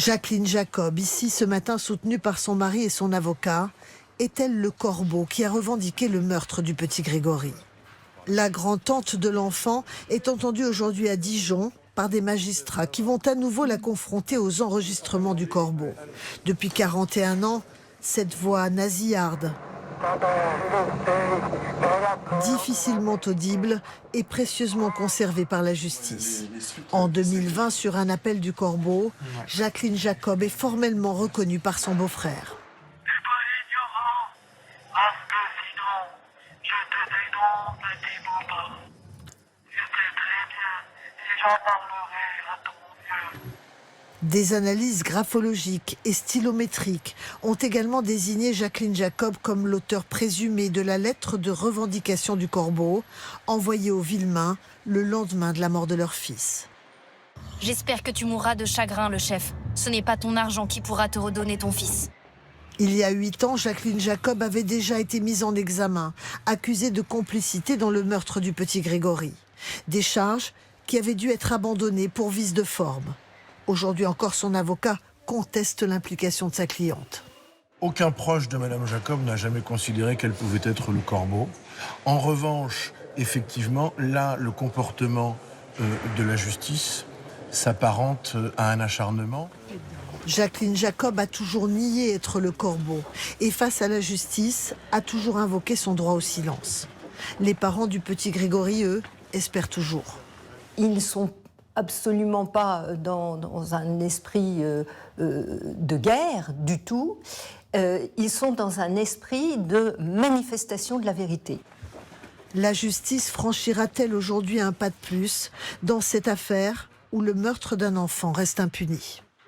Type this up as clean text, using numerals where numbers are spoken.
Jacqueline Jacob, ici ce matin soutenue par son mari et son avocat, est-elle le corbeau qui a revendiqué le meurtre du petit Grégory? La grand-tante de l'enfant est entendue aujourd'hui à Dijon par des magistrats qui vont à nouveau la confronter aux enregistrements du corbeau. Depuis 41 ans, cette voix nasillarde, difficilement audible, est précieusement conservée par la justice. En 2020, sur un appel du corbeau, Jacqueline Jacob est formellement reconnue par son beau-frère. Des analyses graphologiques et stylométriques ont également désigné Jacqueline Jacob comme l'auteur présumé de la lettre de revendication du corbeau, envoyée aux Villemains le lendemain de la mort de leur fils. J'espère que tu mourras de chagrin, le chef. Ce n'est pas ton argent qui pourra te redonner ton fils. Il y a 8 ans, Jacqueline Jacob avait déjà été mise en examen, accusée de complicité dans le meurtre du petit Grégory. Des charges qui avaient dû être abandonnées pour vice de forme. Aujourd'hui encore, son avocat conteste l'implication de sa cliente. Aucun proche de Madame Jacob n'a jamais considéré qu'elle pouvait être le corbeau. En revanche, effectivement, là, le comportement de la justice s'apparente à un acharnement. Jacqueline Jacob a toujours nié être le corbeau et face à la justice, a toujours invoqué son droit au silence. Les parents du petit Grégory, eux, espèrent toujours. Ils ne sont absolument pas dans un esprit de guerre du tout. Ils sont dans un esprit de manifestation de la vérité. La justice franchira-t-elle aujourd'hui un pas de plus dans cette affaire où le meurtre d'un enfant reste impuni ?